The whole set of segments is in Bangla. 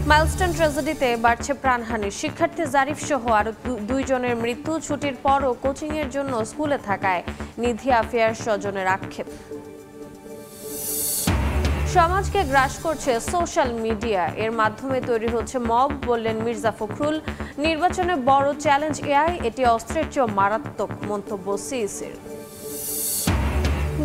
মাইলস্টোন ট্র্যাজেডিতে বাড়ছে প্রাণহানি। শিক্ষার্থী জারিফ সহ আরও দুইজনের মৃত্যু। ছুটির পরও কোচিংয়ের জন্য স্কুলে থাকায় নিধি আফিয়ার স্বজনের আক্ষেপ। সমাজকে গ্রাস করছে সোশ্যাল মিডিয়া, এর মাধ্যমে তৈরি হচ্ছে মব, বললেন মির্জা ফখরুল। নির্বাচনে বড় চ্যালেঞ্জ এআই, এটি অস্ত্রের চেয়েও মারাত্মক, মন্তব্য সিইসির।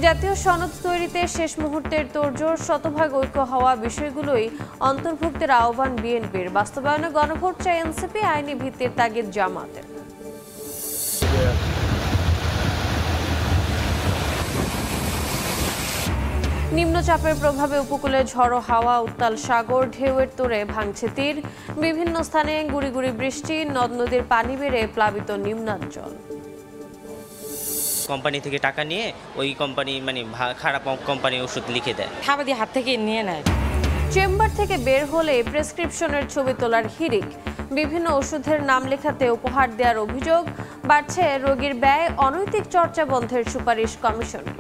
জাতীয় সনদ তৈরিতে শেষ মুহূর্তের তোড়জোড়, শতভাগ ঐক্য হওয়া বিষয়গুলোই অন্তর্ভুক্তের আহ্বান বিএনপির। বাস্তবায়নে গণভোট চায় এনসিপি, আইনি ভিত্তির তাগিদ জামাতের। নিম্নচাপের প্রভাবে উপকূলে ঝড়ো হাওয়া, উত্তাল সাগর, ঢেউয়ের তোড়ে ভাঙছে তীর। বিভিন্ন স্থানে গুঁড়ি গুঁড়ি বৃষ্টি, নদ নদীর পানি বেড়ে প্লাবিত নিম্নাঞ্চল। কোম্পানি থেকে টাকা নিয়ে ওই কোম্পানি খারাপ কোম্পানি ওষুধ লিখে দেয়, খাবার দিয়ে হাত থেকে নিয়ে নেয়। চেম্বার থেকে বের হলে প্রেসক্রিপশনের ছবি তোলার হিড়িক। বিভিন্ন ওষুধের নাম লেখাতে উপহার দেওয়ার অভিযোগ। বাড়ছে রোগীর ব্যয়, অনৈতিক চর্চা বন্ধের সুপারিশ কমিশনের।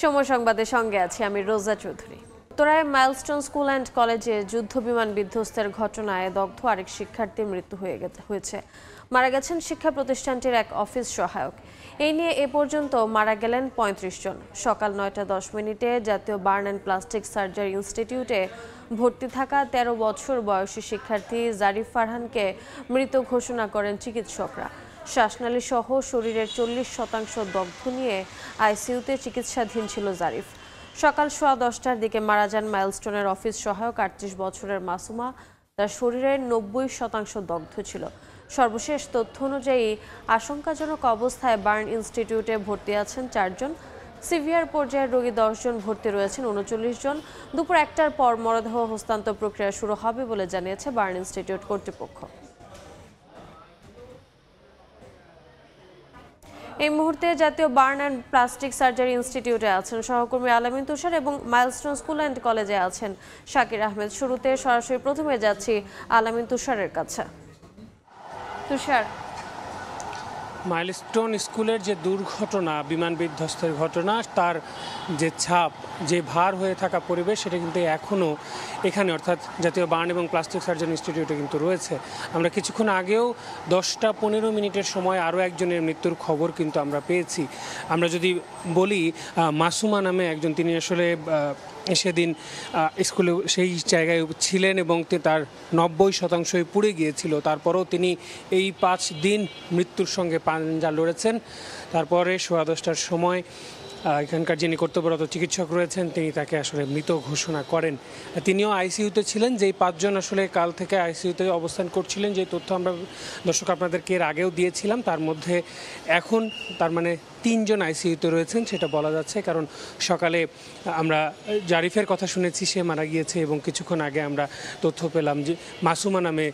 সময় সংবাদের সঙ্গে আছি আমি রোজা চৌধুরী। উত্তরায় মাইলস্টোন স্কুল অ্যান্ড কলেজে যুদ্ধবিমান বিধ্বস্তের ঘটনায় দগ্ধ আরেক শিক্ষার্থীর মৃত্যু হয়েছে। মারা গেছেন শিক্ষা প্রতিষ্ঠানটির এক অফিস সহায়ক। এই নিয়ে এ পর্যন্ত মারা গেলেন ৩৫ জন। সকাল ৯টা ১০ জাতীয় বার্ন অ্যান্ড প্লাস্টিক সার্জারি ইনস্টিটিউটে ভর্তি থাকা ১৩ বছর বয়সী শিক্ষার্থী জারিফ ফারহানকে মৃত ঘোষণা করেন চিকিৎসকরা। শ্বাসনালী সহ শরীরের ৪০% দগ্ধ নিয়ে আইসিইউতে চিকিৎসাধীন ছিল জারিফ। সকাল 10:15টার দিকে মারা যান মাইলস্টোনের অফিস সহায়ক ৩৮ বছরের মাসুমা। তার শরীরের ৯০% দগ্ধ ছিল। সর্বশেষ তথ্য অনুযায়ী আশঙ্কাজনক অবস্থায় বার্ন ইনস্টিটিউটে ভর্তি আছেন ৪ জন। সিভিয়ার পর্যায়ের রোগী ১০ জন, ভর্তি রয়েছেন ৩৯ জন। দুপুর ১টার পর মরদেহ হস্তান্তর প্রক্রিয়া শুরু হবে বলে জানিয়েছে বার্ন ইনস্টিটিউট কর্তৃপক্ষ। এই মুহূর্তে জাতীয় বার্ন অ্যান্ড প্লাস্টিক সার্জারি ইনস্টিটিউটে আছেন সহকর্মী আলামিন তুষার এবং মাইলস্টোন স্কুল অ্যান্ড কলেজে আছেন শাকির আহমেদ। শুরুতে সরাসরি প্রথমে যাচ্ছি আলামিন তুষারের কাছে। তুষার, মাইলস্টোন স্কুলের যে দুর্ঘটনা, বিমান বিধ্বস্তের ঘটনা, তার যে ছাপ, যে ভার হয়ে থাকা পরিবেশ, সেটা কিন্তু এখনও এখানে অর্থাৎ জাতীয় বার্ন এবং প্লাস্টিক সার্জারি ইনস্টিটিউটে কিন্তু রয়েছে। আমরা কিছুক্ষণ আগেও 10টা 15 সময় আরও একজনের মৃত্যুর খবর কিন্তু আমরা পেয়েছি। আমরা যদি বলি মাসুমা নামে একজন, তিনি আসলে সেদিন স্কুলে সেই জায়গায় ছিলেন এবং তার 90%ই পুড়ে গিয়েছিল। তারপরেও তিনি এই 5 দিন মৃত্যুর সঙ্গে পাঞ্জা লড়েছেন। তারপরে 10:15টার সময় এখানকার যিনি কর্তব্যরত চিকিৎসক রয়েছেন, তিনি তাকে আসলে মৃত ঘোষণা করেন। তিনিও আইসিইউতে ছিলেন। যেই 5 জন আসলে কাল থেকে আইসিইউতে অবস্থান করছিলেন, যে তথ্য আমরা দর্শক আপনাদেরকে এর আগেও দিয়েছিলাম, তার মধ্যে এখন তার 3 জন আইসিইউতে রয়েছেন সেটা বলা যাচ্ছে। কারণ সকালে আমরা জারিফের কথা শুনেছি, সে মারা গিয়েছে, এবং কিছুক্ষণ আগে আমরা তথ্য পেলাম যে মাসুমা নামে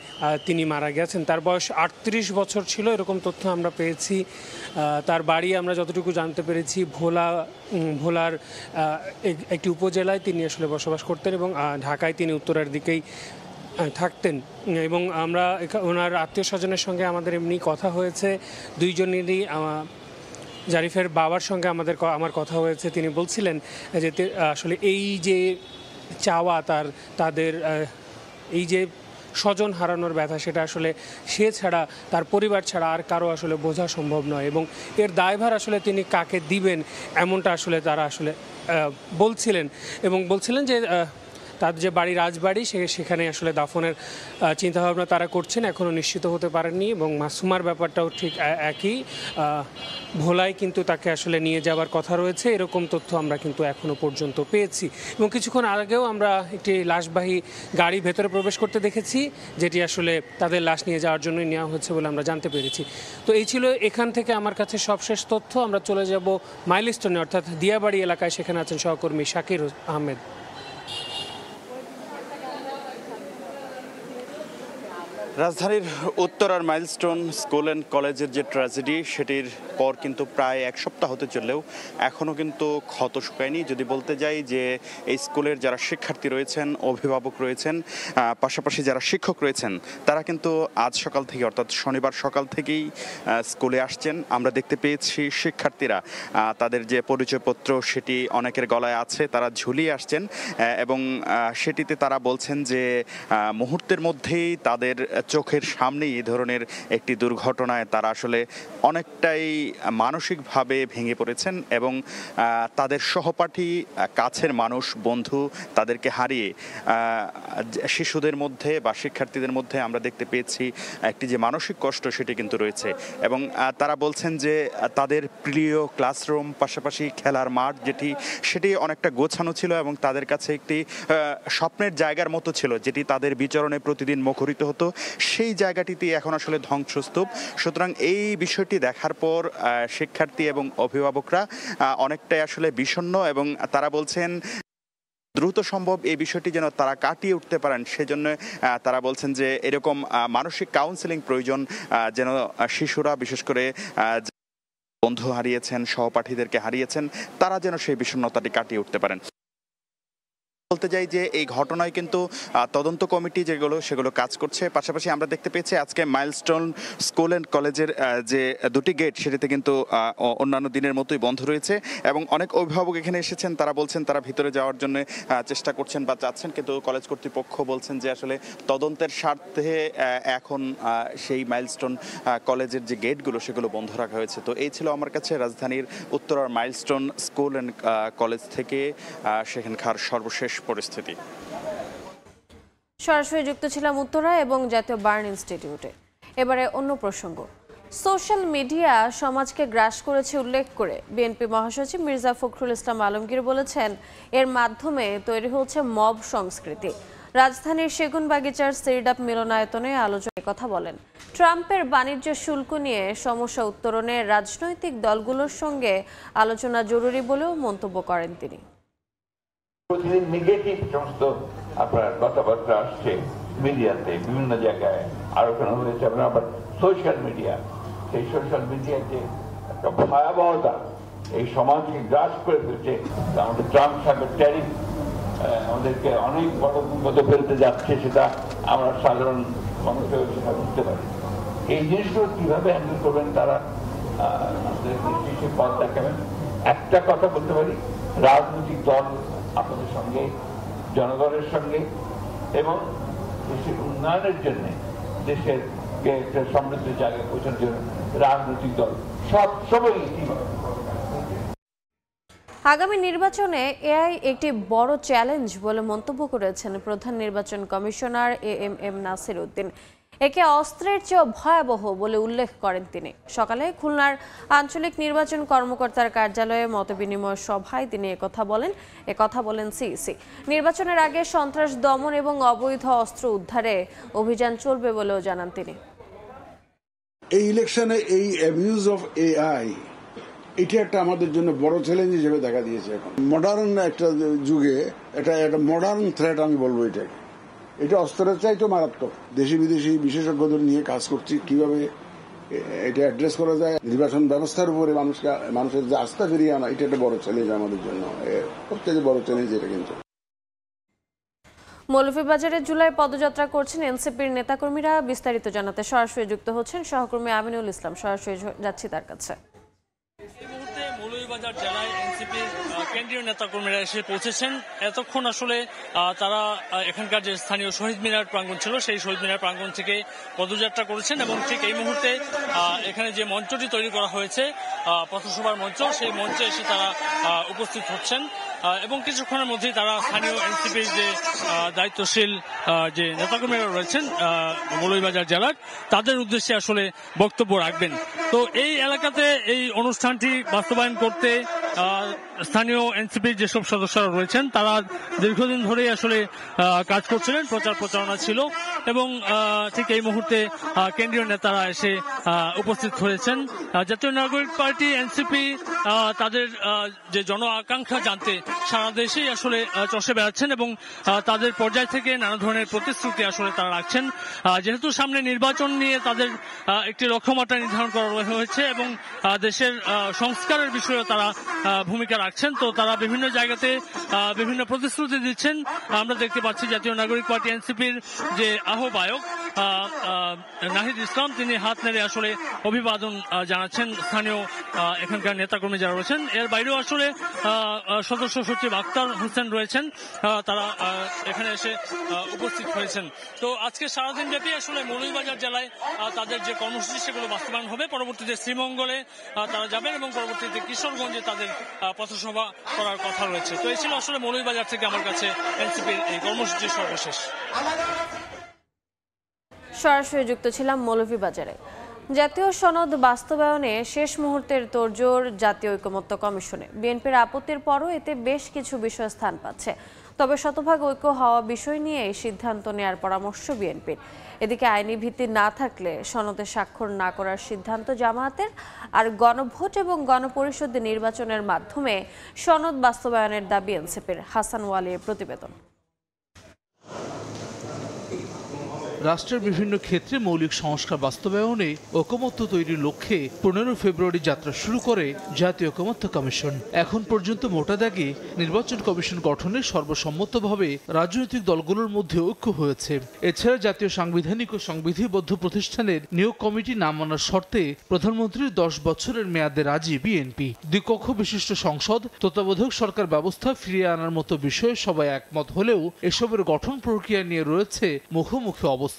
তিনি মারা গেছেন। তার বয়স 38 বছর ছিল, এরকম তথ্য আমরা পেয়েছি। তার বাড়ি আমরা যতটুকু জানতে পেরেছি ভোলার একটি উপজেলায় তিনি আসলে বসবাস করতেন এবং ঢাকায় তিনি উত্তরের দিকেই থাকতেন। এবং আমরা ওনার আত্মীয় স্বজনের সঙ্গে আমাদের এমনি কথা হয়েছে। দুইজনেরই জারিফের বাবার সঙ্গে আমার কথা হয়েছে। তিনি বলছিলেন যে আসলে এই যে চাওয়া তাদের এই যে স্বজন হারানোর ব্যথা, সেটা আসলে সে ছাড়া, তার পরিবার ছাড়া আর কারো আসলে বোঝা সম্ভব নয়, এবং এর দায়ভার আসলে তিনি কাকে দিবেন এমনটা আসলে তারা আসলে বলছিলেন। এবং বলছিলেন যে তার যে বাড়ি, রাজবাড়ি, সেখানে আসলে দাফনের চিন্তাভাবনা তারা করছেন, এখনও নিশ্চিত হতে পারেননি। এবং মাসুমার ব্যাপারটাও ঠিক একই, ভোলায় কিন্তু তাকে আসলে নিয়ে যাওয়ার কথা রয়েছে, এরকম তথ্য আমরা কিন্তু এখনও পর্যন্ত পেয়েছি। এবং কিছুক্ষণ আগেও আমরা একটি লাশবাহী গাড়ি ভেতরে প্রবেশ করতে দেখেছি, যেটি আসলে তাদের লাশ নিয়ে যাওয়ার জন্যই নেওয়া হচ্ছে বলে আমরা জানতে পেরেছি। তো এই ছিল এখান থেকে আমার কাছে সবশেষ তথ্য। আমরা চলে যাব মাইলস্টোনে, অর্থাৎ দিয়াবাড়ি এলাকায়। সেখানে আছেন সহকর্মী শাকির আহমেদ। রাজধানীর উত্তরার মাইলস্টোন স্কুল অ্যান্ড কলেজের যে ট্র্যাজেডি সেটির পর কিন্তু প্রায় এক সপ্তাহ হতে চললেও এখনও কিন্তু ক্ষত শুকায়নি। যদি বলতে যাই যে এই স্কুলের যারা শিক্ষার্থী রয়েছেন, অভিভাবক রয়েছেন, পাশাপাশি যারা শিক্ষক রয়েছেন, তারা কিন্তু আজ সকাল থেকে অর্থাৎ শনিবার সকাল থেকেই স্কুলে আসছেন। আমরা দেখতে পেয়েছি শিক্ষার্থীরা তাদের যে পরিচয়পত্র সেটি অনেকের গলায় আছে, তারা ঝুলিয়ে আসছেন এবং সেটিতে তারা বলছেন যে মুহূর্তের মধ্যেই তাদের চোখের সামনেই এই ধরনের একটি দুর্ঘটনায় তারা আসলে অনেকটাই মানসিকভাবে ভেঙে পড়েছেন এবং তাদের সহপাঠী, কাছের মানুষ, বন্ধু তাদেরকে হারিয়ে শিশুদের মধ্যে বা শিক্ষার্থীদের মধ্যে আমরা দেখতে পেয়েছি একটি যে মানসিক কষ্ট সেটি কিন্তু রয়েছে এবং তারা বলছেন যে তাদের প্রিয় ক্লাসরুম, পাশাপাশি খেলার মাঠ সেটি অনেকটা গোছানো ছিল এবং তাদের কাছে একটি স্বপ্নের জায়গার মতো ছিল, যেটি তাদের বিচরণে প্রতিদিন মুখরিত হতো। সেই জায়গাটিতে এখন আসলে ধ্বংসস্তূপ। সুতরাং এই বিষয়টি দেখার পর শিক্ষার্থী এবং অভিভাবকরা অনেকটাই আসলে বিষণ্ণ এবং তারা বলছেন দ্রুত সম্ভব এই বিষয়টি যেন তারা কাটিয়ে উঠতে পারেন। সেজন্য তারা বলছেন যে এরকম মানসিক কাউন্সেলিং প্রয়োজন, যেন শিশুরা বিশেষ করে বন্ধু হারিয়েছেন, সহপাঠীদেরকে হারিয়েছেন, তারা যেন সেই বিষণ্ণতাটি কাটিয়ে উঠতে পারেন। বলতে যাই যে এই ঘটনায় কিন্তু তদন্ত কমিটি সেগুলো কাজ করছে। পাশাপাশি আমরা দেখতে পেয়েছি আজকে মাইলস্টোন স্কুল অ্যান্ড কলেজের যে দুটি গেট সেটিতে কিন্তু অন্যান্য দিনের মতোই বন্ধ রয়েছে এবং অনেক অভিভাবক এখানে এসেছেন। তারা বলছেন তারা ভিতরে যাওয়ার জন্য চেষ্টা করছেন বা চাচ্ছেন, কিন্তু কলেজ কর্তৃপক্ষ বলছেন যে আসলে তদন্তের স্বার্থে এখন সেই মাইলস্টোন কলেজের যে গেটগুলো সেগুলো বন্ধ রাখা হয়েছে। তো এই ছিল আমার কাছে রাজধানীর উত্তরার মাইলস্টোন স্কুল অ্যান্ড কলেজ থেকে সেখানকার সর্বশেষ পরিস্থিতি। সরাসরি যুক্ত ছিলাম উত্তরা এবং জাতীয় বার্ন ইনস্টিটিউটে। এবারে অন্য প্রসঙ্গ। সোশ্যাল মিডিয়া সমাজকে গ্রাস করেছে উল্লেখ করে বিএনপি মহাসচিব মির্জা ফখরুল ইসলাম আলমগীর বলেছেন, এর মাধ্যমে তৈরি হচ্ছে মব সংস্কৃতি। রাজধানীর সেগুনবাগিচার সিরডাপ মিলনায়তনে আলোচনায় কথা বলেন। ট্রাম্পের বাণিজ্য শুল্ক নিয়ে সমস্যা উত্তরণে রাজনৈতিক দলগুলোর সঙ্গে আলোচনা জরুরি বলেও মন্তব্য করেন তিনি। প্রতিদিন নেগেটিভ সমস্ত আপনার কথাবার্তা আসছে মিডিয়াতে, বিভিন্ন জায়গায় আলোচনা হয়েছে। আপনার আবার সোশ্যাল মিডিয়া, সেই সোশ্যাল মিডিয়ার যে একটা ভয়াবহতা এই সমাজকে গ্রাস করে ফেলছে। আমাদের ট্রাম্প সাহেবের ট্যারিফ আমাদেরকে অনেক বড় বিপদে ফেলতে যাচ্ছে, সেটা আমরা সাধারণ মানুষ সেটা বুঝতে পারি। এই জিনিসগুলো কিভাবে হ্যান্ডেল করবেন তারা পথ দেখাবেন। একটা কথা বলতে পারি, রাজনৈতিক দল আপনাদের সঙ্গে, জনগণের সঙ্গে এবং দেশের উন্নয়নের জন্য, দেশের একটা সমৃদ্ধ জায়গায় পৌঁছানোর জন্য রাজনৈতিক দল সবসময় আগামী নির্বাচনে এআই একটি বড় চ্যালেঞ্জ বলে মন্তব্য করেছেন প্রধান নির্বাচন কমিশনার এএমএম নাসির উদ্দিন। একে অস্ত্রের চেয়েও ভয়াবহ বলে উল্লেখ করেন তিনি। সকালে খুলনার আঞ্চলিক নির্বাচন কর্মকর্তার কার্যালয়ে মতবিনিময় সভায় তিনি একথা বলেন সিইসি। নির্বাচনের আগে সন্ত্রাস দমন এবং অবৈধ অস্ত্র উদ্ধারে অভিযান চলবে বলেও জানান তিনি। এই ইলেকশনে এই অ্যাবিউজ অফ এআই এটা একটা আমাদের জন্য বড় চ্যালেঞ্জ হিসেবে দেখা দিয়েছে। এখন মডার্ন একটা যুগে এটা একটা মডার্ন থ্রেট আমি বলবো এটাকে। এটা অস্ত্রের চাইতেও মারাত্মক। দেশি বিদেশি বিশেষজ্ঞদের নিয়ে কাজ করছি কিভাবে এটা অ্যাড্রেস করা যায়। নির্বাচন ব্যবস্থার উপরে মানুষের যে আস্থা ফিরিয়ে আনা, এটা একটা বড় চ্যালেঞ্জ আমাদের জন্য, সবচেয়ে বড় চ্যালেঞ্জ এটা। কিন্তু মৌলভীবাজারে জুলাই পদযাত্রা করছেন এনসিপির নেতাকর্মীরা। বিস্তারিত জানাতে সরাসরি যুক্ত হচ্ছেন সহকর্মী আমিনুল ইসলাম। সরাসরি যাচ্ছি তার কাছে। মৌলভীবাজার জেলায় এনসিপির কেন্দ্রীয় নেতাকর্মীরা এসে পৌঁছেছেন। এতক্ষণ আসলে তারা এখানকার যে স্থানীয় শহীদ মিনার প্রাঙ্গণ ছিল সেই শহীদ মিনার প্রাঙ্গণ থেকে পদযাত্রা করেছেন এবং ঠিক এই মুহূর্তে এখানে যে মঞ্চটি তৈরি করা হয়েছে পথসভার মঞ্চ, সেই মঞ্চে এসে তারা উপস্থিত হচ্ছেন এবং কিছুক্ষণের মধ্যেই তারা স্থানীয় এনসিপির যে দায়িত্বশীল যে নেতাকর্মীরা রয়েছেন মৌলভীবাজার জেলার, তাদের উদ্দেশ্যে আসলে বক্তব্য রাখবেন। তো এই এলাকাতে এই অনুষ্ঠানটি বাস্তবায়ন করতে স্থানীয় এনসিপির যেসব সদস্যরা রয়েছেন তারা দীর্ঘদিন ধরেই আসলে কাজ করছিলেন, প্রচার প্রচারণা ছিল এবং ঠিক এই মুহূর্তে কেন্দ্রীয় নেতারা এসে উপস্থিত হয়েছেন। জাতীয় নাগরিক পার্টি এনসিপি তাদের যে জন আকাঙ্ক্ষা জানতে সারা দেশেই আসলে চষে বেড়াচ্ছেন এবং তাদের পর্যায় থেকে নানা ধরনের প্রতিশ্রুতি আসলে তারা রাখছেন। যেহেতু সামনে নির্বাচন নিয়ে তাদের একটি লক্ষ্যমাত্রা নির্ধারণ করা হয়েছে এবং দেশের সংস্কারের বিষয়ে তারা ভূমিকা রাখছেন, তো তারা বিভিন্ন জায়গাতে বিভিন্ন প্রতিশ্রুতি দিচ্ছেন। আমরা দেখতে পাচ্ছি জাতীয় নাগরিক পার্টি এনসিপির যে আহ্বায়ক নাহিদ ইসলাম, তিনি হাত নেড়ে আসলে অভিবাদন জানাচ্ছেন স্থানীয় এখানকার নেতাকর্মী যারা রয়েছেন। এর বাইরেও আসলে সদস্য সচিব আক্তার হোসেন রয়েছেন, তারা এখানে এসে উপস্থিত হয়েছেন। তো আজকে সারাদিন ব্যাপী আসলে মৌলভীবাজার জেলায় তাদের যে কর্মসূচি সেগুলো বাস্তবায়ন হবে। পরবর্তীতে শ্রীমঙ্গলে তারা যাবেন এবং পরবর্তীতে কিশোরগঞ্জে তাদের পথসভা করার কথা রয়েছে। তো এই ছিল আসলে মৌলভীবাজার থেকে আমার কাছে এনসিপির এই কর্মসূচির সর্বশেষ। সরাসরি যুক্ত ছিলাম মৌলভীবাজারে। জাতীয় সনদ বাস্তবায়নে শেষ মুহূর্তের তোড়জোড় জাতীয় ঐকমত্য কমিশনে। বিএনপির আপত্তির পরও এতে বেশ কিছু বিষয় স্থান পাচ্ছে, তবে শতভাগ ঐক্য হওয়া বিষয় নিয়ে এই সিদ্ধান্ত নেয়ার পরামর্শ বিএনপির। এদিকে আইনি ভিত্তি না থাকলে সনদে স্বাক্ষর না করার সিদ্ধান্ত জামায়াতের, আর গণভোট এবং গণপরিষদ নির্বাচনের মাধ্যমে সনদ বাস্তবায়নের দাবি এনসিপির। হাসান ওয়ালির প্রতিবেদন। রাষ্ট্রের বিভিন্ন ক্ষেত্রে মৌলিক সংস্কার বাস্তবায়নে ঐকমত্য তৈরির লক্ষ্যে 15 ফেব্রুয়ারি যাত্রা শুরু করে জাতীয় ঐকমত্য কমিশন। এখন পর্যন্ত মোটা দাগে নির্বাচন কমিশন গঠনে সর্বসম্মতভাবে রাজনৈতিক দলগুলোর মধ্যে ঐক্য হয়েছে। এছাড়া জাতীয় সাংবিধানিক ও সংবিধিবদ্ধ প্রতিষ্ঠানের নিয়োগ কমিটি না মানার শর্তে প্রধানমন্ত্রীর 10 বছরের মেয়াদে রাজি বিএনপি। দ্বিকক্ষ বিশিষ্ট সংসদ, তত্ত্বাবধায়ক সরকার ব্যবস্থা ফিরিয়ে আনার মতো বিষয়ে সবাই একমত হলেও এসবের গঠন প্রক্রিয়া নিয়ে রয়েছে মুখোমুখি অবস্থান।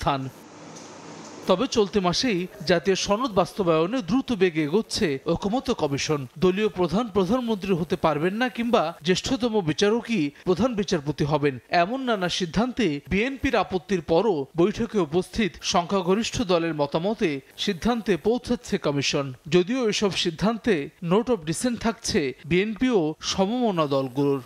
তবে চলতি মাসেই জাতীয় সনদ বাস্তবায়নে দ্রুত বেগে এগোচ্ছে ঐকমত্য কমিশন। দলীয় প্রধান প্রধানমন্ত্রী হতে পারবেন না কিংবা জ্যেষ্ঠতম বিচারকই প্রধান বিচারপতি হবেন, এমন নানা সিদ্ধান্তে বিএনপির আপত্তির পরও বৈঠকে উপস্থিত সংখ্যাগরিষ্ঠ দলের মতামতে সিদ্ধান্তে পৌঁছাচ্ছে কমিশন। যদিও এসব সিদ্ধান্তে নোট অফ ডিসেন্ট থাকছে বিএনপি ও সমমনা দলগুলোর।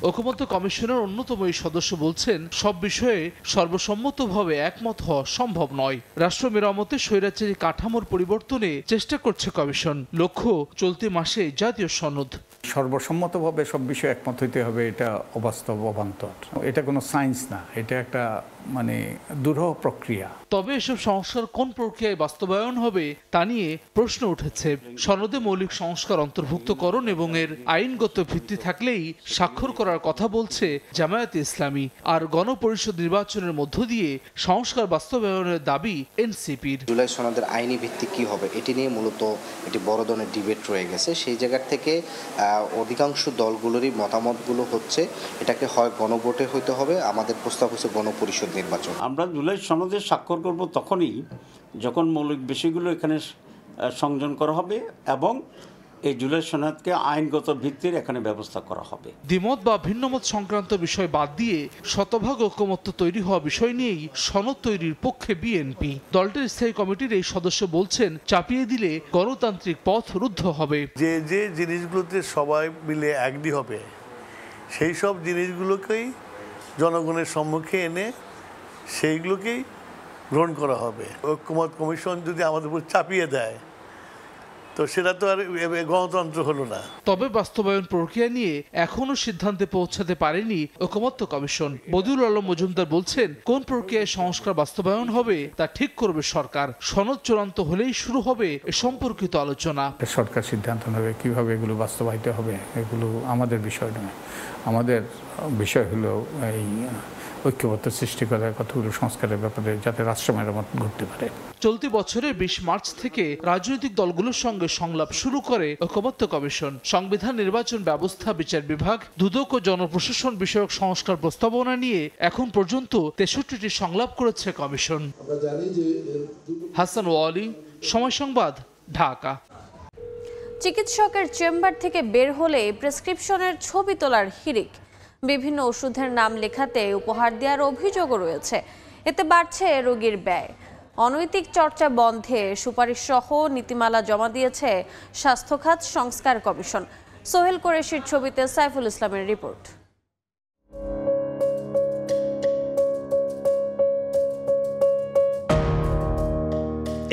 ঐকমত্য কমিশনের অন্যতম এই সদস্য বলছেন, সব বিষয়ে সর্বসম্মতভাবে একমত হওয়া সম্ভব নয়। রাষ্ট্র মেরামতে স্বৈরাচারী কাঠামোর পরিবর্তনে চেষ্টা করছে কমিশন। লক্ষ্য চলতি মাসে জাতীয় সনদ। সর্বসম্মতভাবে সব বিষয়ে একমত হইতে হবে, এটা অবাস্তব, অবান্তর। এটা কোনো সায়েন্স না, এটা একটা দুরূহ প্রক্রিয়া। তবে এসব সংস্কার কোন প্রক্রিয়ায় বাস্তবায়ন হবে তা নিয়ে প্রশ্ন উঠেছে। সনদে মৌলিক সংস্কার অন্তর্ভুক্তকরণ এবং এর আইনগত ভিত্তি থাকলেই স্বাক্ষর করার কথা বলছে জামায়াতে ইসলামী, আর গণপরিষদ নির্বাচনের মধ্য দিয়ে সংস্কার বাস্তবায়নের দাবি এনসিপির। জুলাই সনদের আইনি ভিত্তি কি হবে এটি নিয়ে মূলত একটি বড় ধরনের ডিবেট রয়ে গেছে। সেই জায়গা থেকে অধিকাংশ দলগুলোরই মতামতগুলো হচ্ছে এটাকে হয় গণভোটে হইতে হবে, আমাদের প্রস্তাব হচ্ছে গণপরিষদ নির্বাচন। আমরা জুলাই সনদে স্বাক্ষর করব তখনই যখন মৌলিক বিষয়গুলো এখানে সংযোজন করা হবে এবং এই জুলাই সনদকে আইনগত ভিত্তির এখানে ব্যবস্থা করা হবে। দ্বিমত বা ভিন্নমত সংক্রান্ত বিষয় বাদ দিয়ে শতভাগ ঐকমত্য তৈরি হওয়া বিষয় নিয়েই সনদ তৈরির পক্ষে বিএনপি। দলটির স্থায়ী কমিটির এই সদস্য বলছেন, চাপিয়ে দিলে গণতান্ত্রিক পথ রুদ্ধ হবে। যে যে জিনিসগুলোতে সবাই মিলে এগ্রি হবে সেই সব জিনিসগুলোকেই জনগণের সম্মুখে এনে সেইগুলোকেই গ্রহণ করা হবে। ঐকমত্য কমিশন যদি আমাদের উপর চাপিয়ে দেয় তো সেটা তো আর গণতন্ত্র হলো না। তবে বাস্তবায়ন প্রক্রিয়া নিয়ে এখনো সিদ্ধান্তে পৌঁছাতে পারেনি ঐকমত্য কমিশন। বদিউল আলম মজুমদার বলছেন, কোন প্রক্রিয়ায় সংস্কার বাস্তবায়ন হবে তা ঠিক করবে সরকার। সনদ চূড়ান্ত হলেই শুরু হবে এ সম্পর্কিত আলোচনা। সরকার সিদ্ধান্ত নেবে কিভাবে এগুলো বাস্তবায়িত হবে, এগুলো আমাদের বিষয় নয়। আমাদের বিষয় হলো এই ঐক্যবদ্ধ সৃষ্টি করার কতগুলো সংস্কারের ব্যাপারে, যাতে রাষ্ট্র মেরামত ঘটতে পারে। চলতি বছরের 20 মার্চ থেকে রাজনৈতিক দলগুলোর সঙ্গে সংলাপ শুরু করে ঐকমত্য কমিশন। সংবিধান, নির্বাচন ব্যবস্থা, বিচার বিভাগ, দুদক ও জনপ্রশাসন বিষয়ক সংস্কার প্রস্তাবনা নিয়ে এখন পর্যন্ত 63টি সংলাপ করেছে কমিশন। হাসান ওয়ালি, সময় সংবাদ, ঢাকা। চিকিৎসকের চেম্বার থেকে বের হলে প্রেসক্রিপশনের ছবি তোলার হিড়িক। বিভিন্ন ওষুধের নাম লেখাতে উপহার দেওয়ার অভিযোগও রয়েছে। এতে বাড়ছে রোগীর ব্যয়। অনৈতিক চর্চা বন্ধে সুপারিশ সহ নীতিমালা জমা দিয়েছে স্বাস্থ্য খাত সংস্কার কমিশন। সোহেল কোরেশির ছবিতে সাইফুল ইসলামের রিপোর্ট।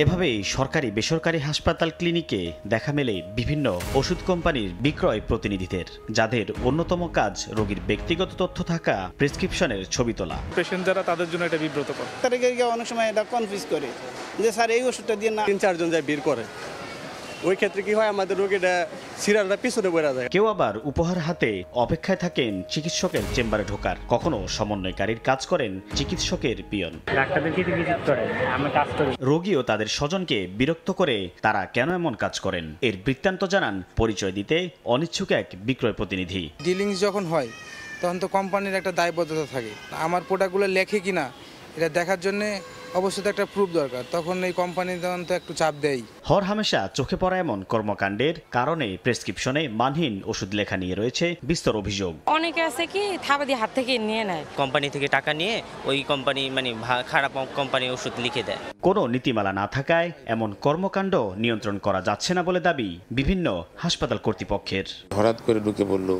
এভাবেই সরকারি বেসরকারি হাসপাতাল ক্লিনিকে দেখা মেলে বিভিন্ন ওষুধ কোম্পানির বিক্রয় প্রতিনিধিদের, যাদের অন্যতম কাজ রোগীর ব্যক্তিগত তথ্য থাকা প্রেসক্রিপশনের ছবি তোলা। পেশেন্ট যারা তাদের জন্য এটা বিব্রতকর। অনেক সময় এটা কনফিউজ করে যে স্যার এই ওষুধটা দিয়ে না, 3-4 জন যায় বের করে। ওই ক্ষেত্রে কি হয়, আমাদের রোগীটা সিরিয়ালটা পিছনে পড়ে যায়। কেউ আবার উপহার হাতে অপেক্ষায় থাকেন চিকিৎসকের চেম্বারে ঢোকার। কখনো সমন্বয়কারীর কাজ করেন চিকিৎসকের পিয়ন। রোগীও তাদের স্বজনকে বিরক্ত করে তারা কেন এমন কাজ করেন এর বৃত্তান্ত জানান পরিচয় দিতে অনিচ্ছুক এক বিক্রয় প্রতিনিধি। ডিলিংস যখন হয় তখন তো কোম্পানির একটা দায়বদ্ধতা থাকে, আমার প্রোডাক্টগুলো লেখে কিনা এটা দেখার জন্য অবশ্যই একটা প্রুফ দরকার। তখন এই কোম্পানি তখন তো একটু চাপ দেয়। হরহামেশা চোখে পড়া এমন কর্মকাণ্ডের কারণে প্রেসক্রিপশনে মানহীন ওষুধ লেখা নিয়ে রয়েছে বিস্তর অভিযোগ। অনেকে আছে কি থাবাদি হাত থেকে নিয়ে নেয়, কোম্পানি থেকে টাকা নিয়ে ওই কোম্পানি খারাপ কোম্পানি ওষুধ লিখে দেয়। কোনো নীতিমালা না থাকায় এমন কর্মকাণ্ড নিয়ন্ত্রণ করা যাচ্ছে না বলে দাবি বিভিন্ন হাসপাতাল কর্তৃপক্ষের। হঠাৎ করে ঢুকে বলল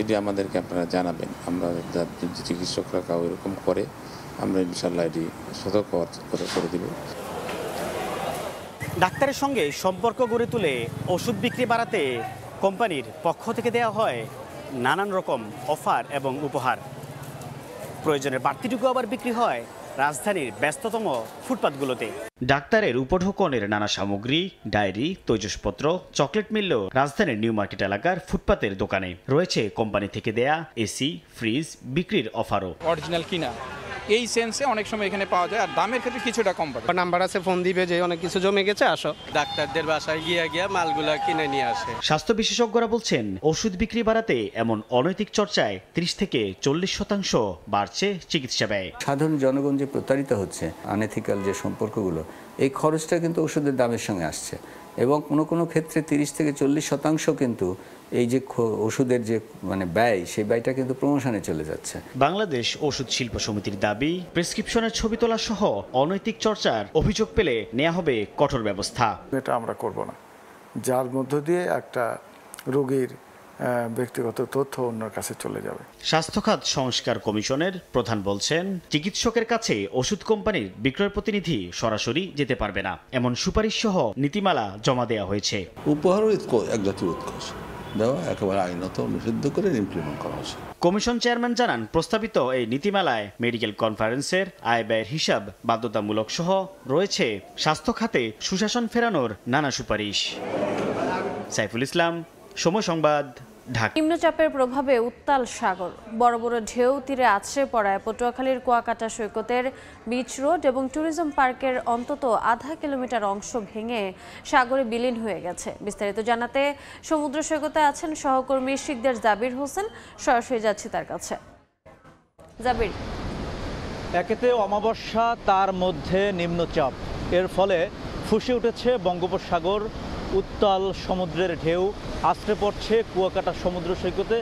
এটি আমাদেরকে আপনারা জানাবেন, আমরা চিকিৎসকরা কাউ এরকম করে আমরা ইনশাল্লাহ এটি সতর্ক করে দিব। ডাক্তারের সঙ্গে সম্পর্ক গড়ে তুলে ওষুধ বিক্রি বাড়াতে কোম্পানির পক্ষ থেকে দেওয়া হয় নানান রকম অফার এবং উপহার। প্রয়োজনের বাড়তিটুকু আবার বিক্রি হয় রাজধানীর ব্যস্ততম ফুটপাতগুলোতে। ডাক্তারের উপঢৌকনের নানা সামগ্রী, ডায়েরি, তৈজসপত্র, চকলেট মিলল রাজধানীর নিউ মার্কেট এলাকার ফুটপাতের দোকানে। রয়েছে কোম্পানি থেকে দেয়া এসি, ফ্রিজ বিক্রির অফারও। অরিজিনাল কিনা এই সেন্সে অনেক সময় এখানে পাওয়া যায়, আর দামের ক্ষেত্রে কিছুটা কম পাবে। নাম্বার আছে, ফোন দিবে যে অনেক কিছু জমে গেছে, আসো। ডাক্তারদের বাসায় গিয়ে মালগুলা কিনে নিয়ে আসে। স্বাস্থ্য বিশেষজ্ঞরা বলছেন ওষুধ বিক্রি বাড়াতে এমন অনৈতিক চর্চায় 30 থেকে 40% বাড়ছে চিকিৎসা ব্যয়। সাধারণ জনগণ যে প্রতারিত হচ্ছে, আনএথিক্যাল যে সম্পর্কগুলো, এই খরচটা কিন্তু ওষুধের দামের সঙ্গে আসছে এবং কোনো ক্ষেত্রে 30 থেকে 40% কিন্তু এই যে ওষুধের যে ব্যয়, সেই ব্যয়টা কিন্তু প্রমোশনে চলে যাচ্ছে। বাংলাদেশ ওষুধ শিল্প সমিতির দাবি, প্রেসক্রিপশনের ছবি তোলা সহ অনৈতিক চর্চার অভিযোগ পেলে নেওয়া হবে কঠোর ব্যবস্থা। এটা আমরা করব না, যার মধ্য দিয়ে একটা রোগীর ব্যক্তিগত তথ্য অন্যের কাছে চলে যাবে। স্বাস্থ্য খাত সংস্কার কমিশনের প্রধান বলছেন, চিকিৎসকের কাছে ওষুধ কোম্পানির বিক্রয় প্রতিনিধি সরাসরি যেতে পারবে না, এমন সুপারিশ সহ নীতিমালা জমা দেওয়া হয়েছে। উপহারও এক জাতীয় উৎকর্ষ দেওয়া একেবারে আইনত নিষিদ্ধ করে ইমপ্লিমেন্ট করা হয়েছে। কমিশন চেয়ারম্যান জানান, প্রস্তাবিত এই নীতিমালায় মেডিকেল কনফারেন্সের আয় ব্যয়ের হিসাব বাধ্যতামূলক সহ রয়েছে স্বাস্থ্য খাতে সুশাসন ফেরানোর নানা সুপারিশ। সাইফুল ইসলাম, সময় সংবাদ, ঢাকা। নিম্নচাপের প্রভাবে উত্তাল সাগর, বড় বড় ঢেউ তীরে আছড়ে পড়ায় পটুয়াখালীর কুয়াকাটা সৈকতের বিচ রোড এবং ট্যুরিজম পার্কের অন্তত আধা কিলোমিটার অংশ ভেঙে সাগরে বিলীন হয়ে গেছে। বিস্তারিত জানাতে সমুদ্র সৈকতে আছেন সহকর্মী শিকদার জাবির হোসেন, সরাসরি যাচ্ছি তার কাছে। জাবির, একেতে অমাবস্যা, তার মধ্যে নিম্নচাপ, এর ফলে ফুঁসে উঠেছে বঙ্গোপসাগর, উত্তাল সমুদ্রের ঢেউ আছড়ে পড়ছে কুয়াকাটা সমুদ্র সৈকতে।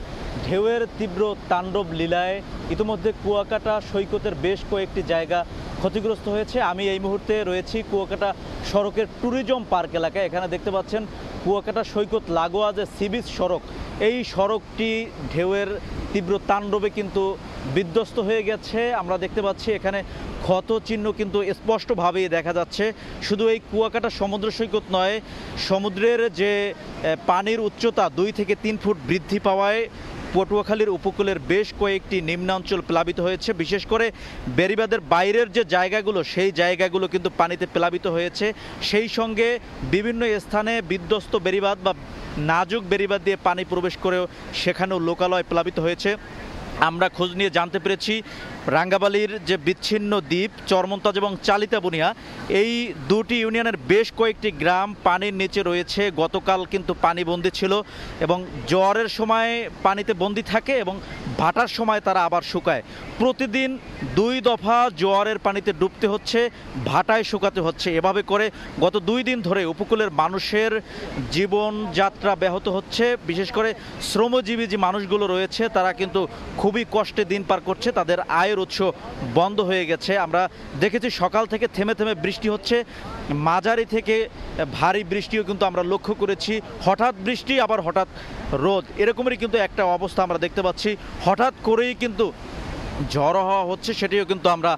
ঢেউয়ের তীব্র তাণ্ডব লীলায় ইতিমধ্যে কুয়াকাটা সৈকতের বেশ কয়েকটি জায়গা ক্ষতিগ্রস্ত হয়েছে। আমি এই মুহূর্তে রয়েছি কুয়াকাটা সড়কের ট্যুরিজম পার্ক এলাকায়। এখানে দেখতে পাচ্ছেন কুয়াকাটা সৈকত লাগোয়া যে সি বিচ সড়ক, এই সড়কটি ঢেউয়ের তীব্র তাণ্ডবে কিন্তু বিধ্বস্ত হয়ে গেছে। আমরা দেখতে পাচ্ছি এখানে ক্ষত চিহ্ন কিন্তু স্পষ্টভাবেই দেখা যাচ্ছে। শুধু এই কুয়াকাটা সমুদ্র সৈকত নয়, সমুদ্রের যে পানির উচ্চতা 2 থেকে 3 ফুট বৃদ্ধি পাওয়ায় পটুয়াখালীর উপকূলের বেশ কয়েকটি নিম্নাঞ্চল প্লাবিত হয়েছে। বিশেষ করে বেড়িবাঁধের বাইরের যে জায়গাগুলো, সেই জায়গাগুলো কিন্তু পানিতে প্লাবিত হয়েছে। সেই সঙ্গে বিভিন্ন স্থানে বিধ্বস্ত বেড়িবাঁধ বা নাজুক বেড়িবাঁধ দিয়ে পানি প্রবেশ করেও সেখানেও লোকালয় প্লাবিত হয়েছে। আমরা খোঁজ নিয়ে জানতে পেরেছি রাঙ্গাবালির যে বিচ্ছিন্ন দ্বীপ চরমন্তাজ এবং চালিতা বুনিয়া, এই দুটি ইউনিয়নের বেশ কয়েকটি গ্রাম পানির নিচে রয়েছে। গতকাল কিন্তু পানিবন্দী ছিল এবং জ্বরের সময় পানিতে বন্দী থাকে এবং ভাটার সময় তারা আবার শুকায়। প্রতিদিন 2 দফা জোয়ারের পানিতে ডুবতে হচ্ছে, ভাটায় শুকাতে হচ্ছে। এভাবে করে গত 2 দিন ধরে উপকূলের মানুষের জীবনযাত্রা ব্যাহত হচ্ছে। বিশেষ করে শ্রমজীবী যে মানুষগুলো রয়েছে তারা কিন্তু খুবই কষ্টে দিন পার করছে, তাদের আয়ের উৎস বন্ধ হয়ে গেছে। আমরা দেখেছি সকাল থেকে থেমে থেমে বৃষ্টি হচ্ছে, মাঝারি থেকে ভারী বৃষ্টিও কিন্তু আমরা লক্ষ্য করেছি। হঠাৎ বৃষ্টি আবার হঠাৎ রোদ, এরকমই কিন্তু একটা অবস্থা আমরা দেখতে পাচ্ছি। হঠাৎ করেই কিন্তু ঝড় হওয়া হচ্ছে, সেটিও কিন্তু আমরা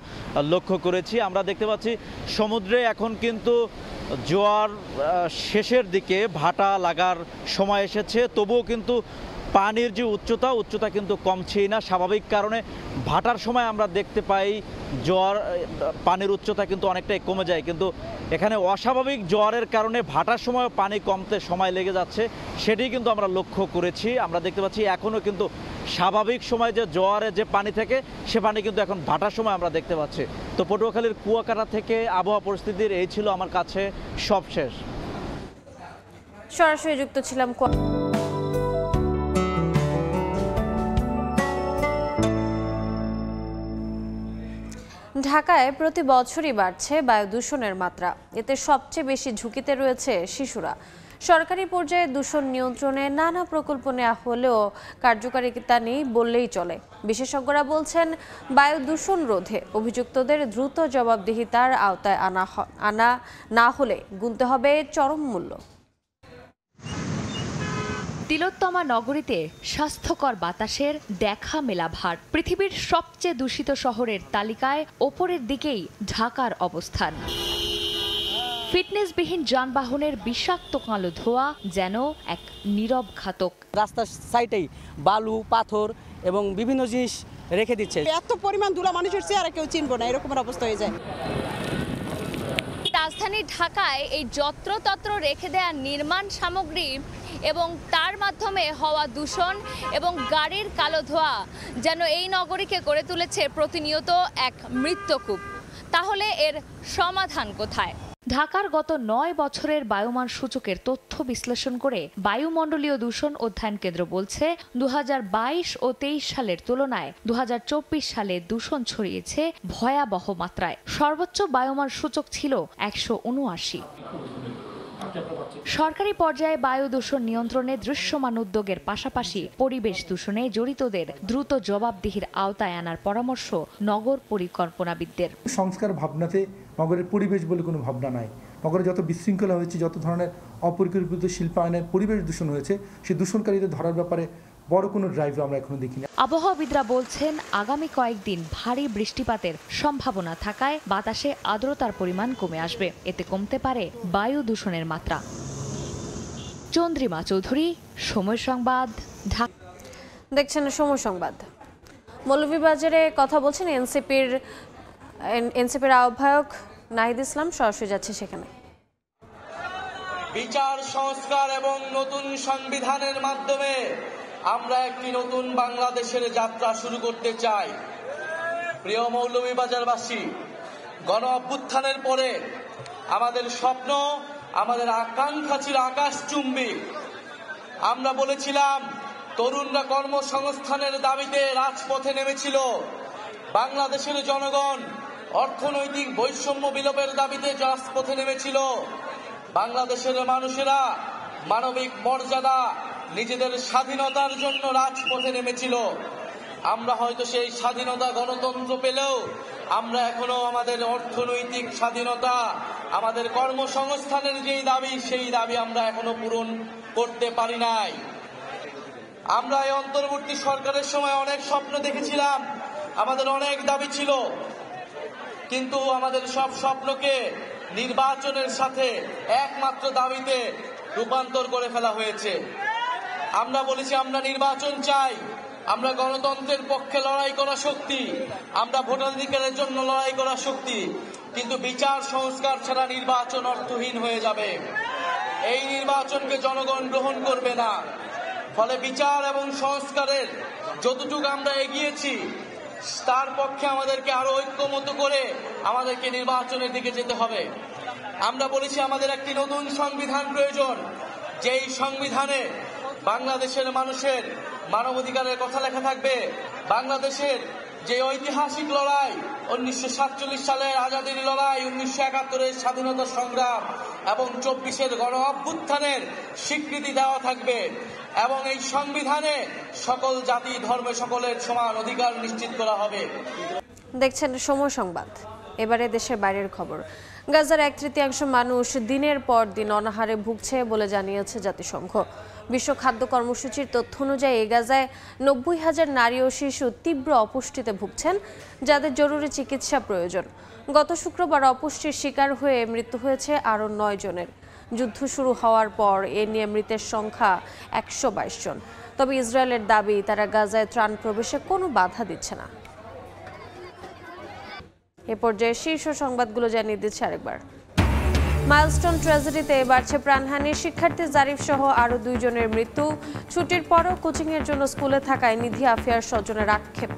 লক্ষ্য করেছি। আমরা দেখতে পাচ্ছি সমুদ্রে এখন কিন্তু জোয়ার শেষের দিকে, ভাটা লাগার সময় এসেছে, তবুও কিন্তু পানির যে উচ্চতা কিন্তু কমছেই না। স্বাভাবিক কারণে ভাটার সময় আমরা দেখতে পাই জোয়ার পানির উচ্চতা কিন্তু অনেকটাই কমে যায়, কিন্তু এখানে অস্বাভাবিক জোয়ারের কারণে ভাটার সময় পানি কমতে সময় লেগে যাচ্ছে, সেটি কিন্তু আমরা লক্ষ্য করেছি। আমরা দেখতে পাচ্ছি এখনও কিন্তু স্বাভাবিক সময় যে জোয়ারে যে পানি থাকে সে পানি কিন্তু এখন ভাটার সময় আমরা দেখতে পাচ্ছি। তো পটুয়াখালীর কুয়াকাটা থেকে আবহাওয়া পরিস্থিতির এই ছিল আমার কাছে সবশেষ। সরাসরি যুক্ত ছিলাম ঢাকায় প্রতি বছরই বাড়ছে বায়ু দূষণের মাত্রা। এতে সবচেয়ে বেশি ঝুঁকিতে রয়েছে শিশুরা। সরকারি পর্যায়ে দূষণ নিয়ন্ত্রণে নানা প্রকল্প নেওয়া হলেও কার্যকারিতা নেই বললেই চলে। বিশেষজ্ঞরা বলছেন, বায়ু দূষণ রোধে অভিযুক্তদের দ্রুত জবাবদিহিতার আওতায় আনা না হলে গুনতে হবে চরম মূল্য। তিলোত্তমা নগরীতে স্বাস্থ্যকর বাতাসের দেখা মেলা ভার। পৃথিবীর সবচেয়ে দূষিত শহরের তালিকায় ওপরের দিকেই ঢাকার অবস্থান। ফিটনেসবিহীন যানবাহনের বিষাক্ত কালো ধোঁয়া যেন এক নীরব ঘাতক। রাস্তার সাইডেই বালু, পাথর এবং বিভিন্ন জিনিস রেখে দিচ্ছে। এত পরিমাণ ধুলা মানুষের চেহারা কেউ চিনব না, এরকমের অবস্থা হয়ে যায়। রাজধানী ঢাকায় এই যত্রতত্র রেখে দেয়া নির্মাণ সামগ্রী এবং তার মাধ্যমে হওয়া দূষণ এবং গাড়ির কালো ধোঁয়া যেন এই নগরীকে করে তুলেছে প্রতিনিয়ত এক মৃত্যুকূপ। তাহলে এর সমাধান কোথায়? ঢাকার গত 9 বছরের বায়ুমান সূচকের তথ্য বিশ্লেষণ করে বায়ুমণ্ডলীয় দূষণ অধ্যয়ন কেন্দ্র বলছে, 2022 ও 23 সালের তুলনায় 2024 সালে দূষণ ছড়িয়েছে ভয়াবহ মাত্রায়। সর্বোচ্চ বায়ুমান সূচক ছিল 179। সরকারি পর্যায়ে বায়ু দূষণ নিয়ন্ত্রণে দৃশ্যমান উদ্যোগের পাশাপাশি পরিবেশ দূষণে জড়িতদের দ্রুত জবাবদিহির আওতায় আনার পরামর্শ নগর পরিকল্পনাবিদদের। সংস্কার ভাবনাতে নগরের পরিবেশ বলে কোনো ভাবনা নাই। নগরে যত বিশৃঙ্খলা হয়েছে, যত ধরনের অপরিকল্পিত শিল্পায়নের পরিবেশ দূষণ হয়েছে, সেই দূষণকারীদের ধরার ব্যাপারে বড় কোনো ড্রাইভ আমরা এখনো দেখিনি। আবহাওয়াবিদরা বলছেন, আগামী কয়েকদিন ভারী বৃষ্টিপাতের সম্ভাবনা থাকায় বাতাসে আর্দ্রতার পরিমাণ কমে আসবে। এতে কমতে পারে বায়ু দূষণের মাত্রা। চন্দ্রিমা চৌধুরী, সময় সংবাদ, ঢাকা। দেখছেন সময় সংবাদ। মৌলভীবাজারে কথা বলছেন এনসিপির আহ্বায়ক নাহিদ ইসলাম। সরাসরি যাচ্ছে সেখানে। বিচার সংস্কার এবং নতুন সংবিধানের মাধ্যমে আমরা একটি নতুন বাংলাদেশের যাত্রা শুরু করতে চাই। প্রিয় মৌলভীবাজারবাসী, গণ অভ্যুত্থানের পরে আমাদের স্বপ্ন, আমাদের আকাঙ্ক্ষা ছিল আকাশচুম্বী। আমরা বলেছিলাম, তরুণরা কর্মসংস্থানের দাবিতে রাজপথে নেমেছিল। বাংলাদেশের জনগণ অর্থনৈতিক বৈষম্য বিলোপের দাবিতে রাজপথে নেমেছিল। বাংলাদেশের মানুষেরা মানবিক মর্যাদা, নিজেদের স্বাধীনতার জন্য রাজপথে নেমেছিল। আমরা হয়তো সেই স্বাধীনতা, গণতন্ত্র পেলেও আমরা এখনো আমাদের অর্থনৈতিক স্বাধীনতা, আমাদের কর্মসংস্থানের যেই দাবি, সেই দাবি আমরা এখনো পূরণ করতে পারি নাই। আমরা এই অন্তর্বর্তী সরকারের সময় অনেক স্বপ্ন দেখেছিলাম, আমাদের অনেক দাবি ছিল, কিন্তু আমাদের সব স্বপ্নকে নির্বাচনের সাথে একমাত্র দাবিতে রূপান্তর করে ফেলা হয়েছে। আমরা বলেছি, আমরা নির্বাচন চাই, আমরা গণতন্ত্রের পক্ষে লড়াই করা শক্তি, আমরা ভোটাধিকারের জন্য লড়াই করা শক্তি, কিন্তু বিচার সংস্কার ছাড়া নির্বাচন অর্থহীন হয়ে যাবে। এই নির্বাচনকে জনগণ গ্রহণ করবে না। ফলে বিচার এবং সংস্কারের যতটুকু আমরা এগিয়েছি, তার পক্ষে আমাদেরকে আরো ঐক্যমত করে আমাদেরকে নির্বাচনের দিকে যেতে হবে। আমরা বলেছি, আমাদের একটি নতুন সংবিধান প্রয়োজন, যেই সংবিধানে বাংলাদেশের মানুষের মানবাধিকারের কথা লেখা থাকবে। বাংলাদেশের যে ঐতিহাসিক লড়াই 1947 সালের আজাদির লড়াই, 1971-এর স্বাধীনতা সংগ্রাম এবং 24-এর গণ অভ্যুত্থানের স্বীকৃতি দেওয়া থাকবে এবং এই সংবিধানে সকল জাতি ধর্মে সকলের সমান অধিকার নিশ্চিত করা হবে। দেখছেন সময় সংবাদ। এবারে দেশের বাইরের খবর। গাজার 1/3 মানুষ দিনের পর দিন অনাহারে ভুগছে বলে জানিয়েছে জাতিসংঘ। বিশ্ব খাদ্য কর্মসূচির তথ্য অনুযায়ী গাজায় 90,000 নারী ও শিশু তীব্র অপুষ্টিতে ভুগছেন, যাদের জরুরি চিকিৎসা প্রয়োজন। গত শুক্রবার অপুষ্টির শিকার হয়ে মৃত্যু হয়েছে আরও 9 জনের। যুদ্ধ শুরু হওয়ার পর এ নিয়ে মৃতের সংখ্যা 122 জন। তবে ইসরায়েলের দাবি তারা গাজায় ত্রাণ প্রবেশে কোনো বাধা দিচ্ছে না। এ পর্যায়ে শীর্ষ সংবাদগুলো জানিয়ে দিচ্ছে আরেকবার। মাইলস্টোন ট্র্যাজেডিতে বাড়ছে প্রাণহানি, শিক্ষার্থী জারিফ সহ আরও 2 জনের মৃত্যু। ছুটির পরও কোচিংয়ের জন্য স্কুলে থাকায় নিধি আফিয়ার স্বজনের আক্ষেপ।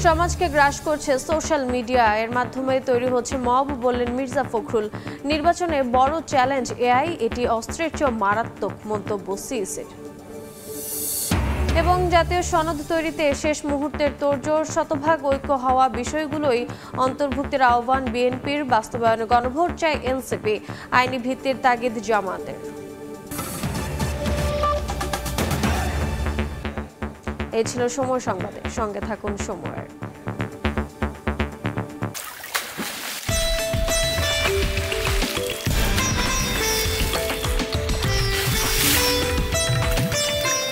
সমাজকে গ্রাস করছে সোশ্যাল মিডিয়া, এর মাধ্যমে তৈরি হচ্ছে মব, বললেন মির্জা ফখরুল। নির্বাচনে বড় চ্যালেঞ্জ এআই, এটি অস্ত্রের চেয়ে মারাত্মক, মন্তব্য সিইসির। এবং জাতীয় সনদ তৈরিতে শেষ মুহূর্তের তোড়জোড়, শতভাগ ঐক্য হওয়া বিষয়গুলোই অন্তর্ভুক্তির আহ্বান বিএনপির, বাস্তবায়নে গণভোট চায় এনসিপি, আইনি ভিত্তির তাগিদ জামাতের। এই ছিল সময় সংবাদে, সঙ্গে থাকুন সময়ের।